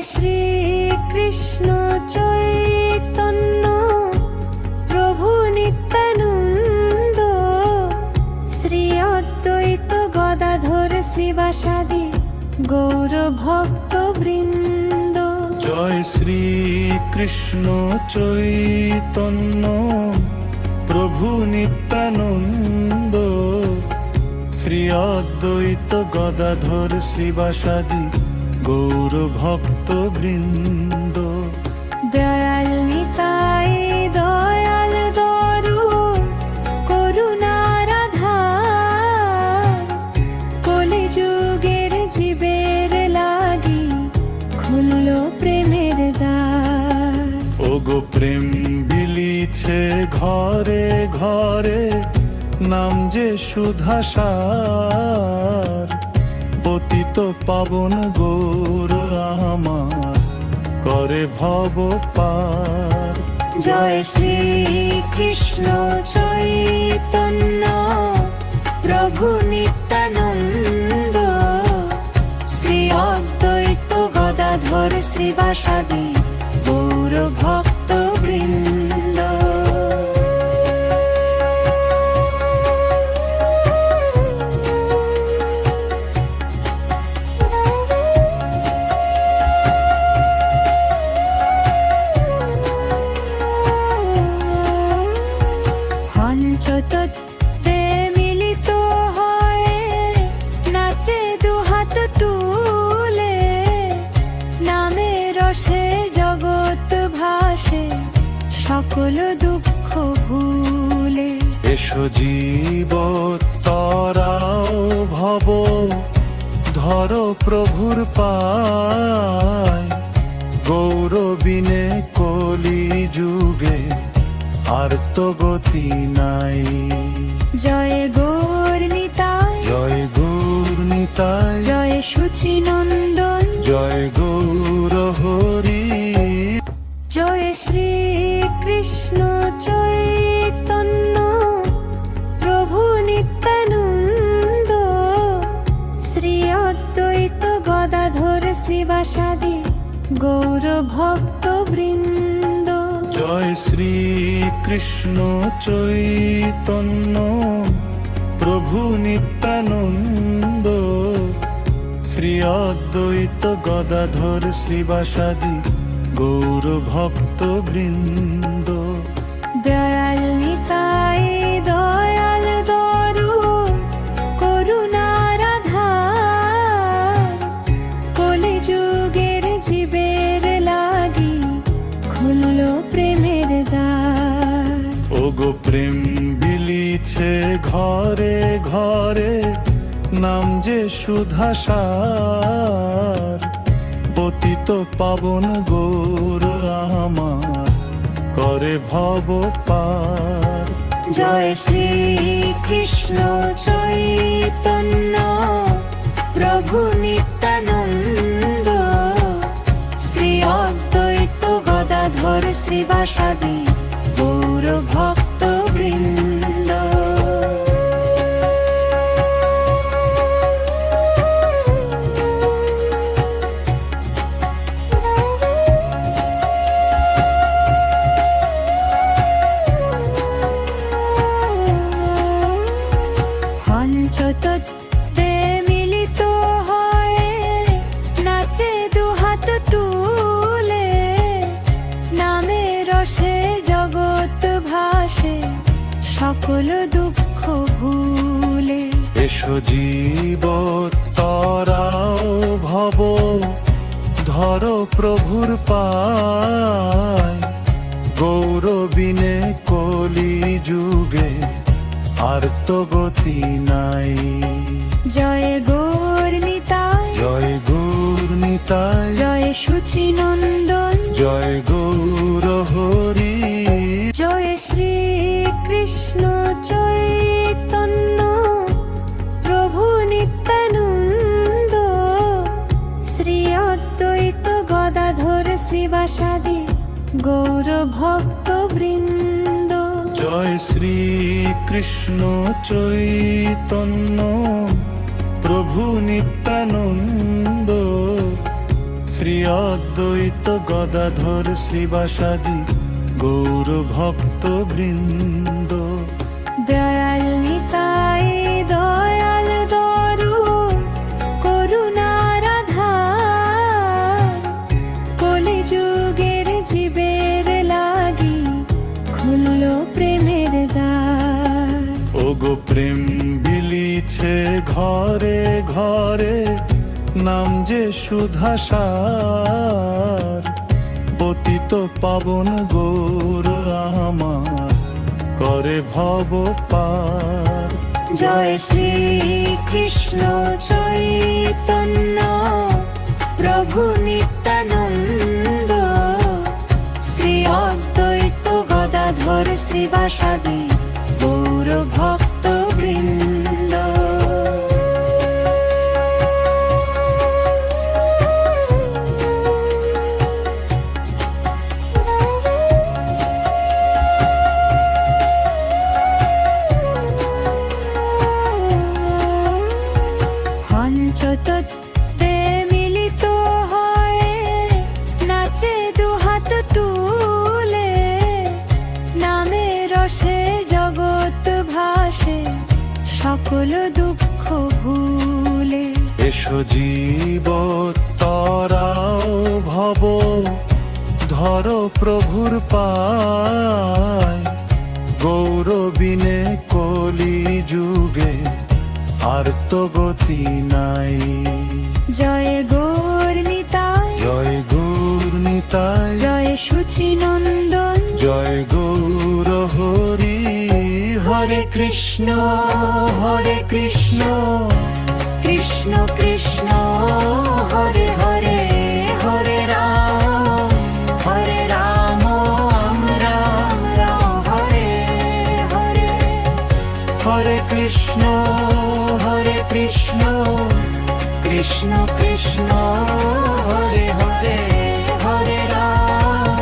শ্রী কৃষ্ণ চৈতন্য প্রভু নিত্যানন্দ, শ্রী অদ্বৈত গদাধর শ্রীবাসাদি গৌর ভক্ত বৃন্দ। জয় শ্রী কৃষ্ণ চৈতন্য প্রভু নিত্যানন্দ, শ্রী অদ্বৈত গদাধর শ্রীবাসাদি গৌর ভক্ত বৃন্দ। দয়াল নিতাই দয়াল দরু করুণার আধার, কলি যুগের জীবের লাগি খুলল প্রেমের দ্বার। ওগো প্রেম বিলিছে ঘরে ঘরে, নাম যে সুধাসার, পতিত পাবন গৌর আমার করে ভব পার। জয় শ্রী কৃষ্ণ চৈতন্য প্রভু নিত্যানন্দ, শ্রী অদ্বৈত গদাধর শ্রীবাসাদি গৌর ভক্ত বৃন্দ। পঞ্চতত্ত্বে মিলিত হয়ে নাচে দুহাত তুলে, নামে রসে জগৎ ভাসে সকল দুঃখ ভুলে। এসো জীব তরাও ভব, ধরো প্রভুর পায়, গৌরবিনে কলি যুগে আর তো গতি নাই। জয় গৌর নিতাই, জয় গৌর নিতাই, জয় শুচি নন্দন, জয় গৌর হরি। জয় শ্রী কৃষ্ণ চৈতন্য প্রভু নিত্যানন্দ, শ্রী অদ্বৈত গদাধর শ্রীবাসাদি গৌর ভক্ত বৃন্দ। জয় শ্রী কৃষ্ণ চৈতন্য প্রভু নিত্যানন্দ, শ্রী অদ্বৈত গদাধর শ্রীবাসাদি গৌর ভক্ত বৃন্দ। দয়াল নিতাই দয়াল দরু করুণার আধার, কলি যুগের জীবের লাগি খুলল প্রেমের দ্বার। ওগো প্রেম বিলিছে ঘরে ঘরে, নাম যে সুধাসার, পতিত পাবন গৌর আমার করে ভব পার। জয় শ্রী কৃষ্ণ চৈতন্য প্রভু নিত্যানন্দ, শ্রী অদ্বৈত গদাধর শ্রীবাসাদি গৌর ভক্ত বৃন্দ। পঞ্চতত্ত্বে মিলিত হয়ে নাচে দুহাত তুলে, নামে রসে জগৎ ভাসে সকল দুঃখ ভুলে। এসো জীব তরাও ভব, ধরো প্রভুর পায়, গৌরবিনে কলি যুগে আর তো গতি নাই। জয় গৌর নিতাই, জয় গৌর নিতাই, জয় শুচি নন্দন, জয় গৌর হরি। জয় শ্রী কৃষ্ণ চৈতন্য প্রভু নিত্যানন্দ, শ্রী অদ্বৈত গদাধর শ্রীবাসাদি গৌর ভক্ত বৃন্দ। জয় শ্রী কৃষ্ণ চৈতন্য প্রভু নিত্যানন্দ, শ্রী অদ্বৈত গদাধর শ্রীবাসাদি গৌর ভক্ত বৃন্দ। দয়াল নিতাই দয়াল দরু করুণার আধার, কলিযুগের জীবের লাগি খুলল প্রেমের দ্বার। ওগো প্রেম বিলিছে ঘরে ঘরে, নাম যে সুধাসার, পতিত পাবন গৌর আমার করে ভব পার। জয় শ্রী কৃষ্ণ চৈতন্য প্রভু নিত্যানন্দ, শ্রী অদ্বৈত গদাধর শ্রীবাসাদি গৌর ভক্ত বৃন্দ। পঞ্চতত্ত্বে মিলিত হয়ে নাচে দুহাত তুলে, নামে রসে জগৎ ভাসে সকল দুঃখ ভুলে। এসো জীব তরাও ভব, ধরো প্রভুর পায়, গৌরবিনে কলি যুগে আর তো গতি নাই। জয় গৌর নিতাই, জয় গৌর নিতাই, জয় শুচি নন্দন, জয় গৌর হরি। হরে কৃষ্ণ হরে কৃষ্ণ, কৃষ্ণ কৃষ্ণ হরে হরে, হরে রাম রাম রাম হরে হরে। হরে কৃষ্ণ হরে কৃষ্ণ, কৃষ্ণ কৃষ্ণ হরে হরে, হরে রাম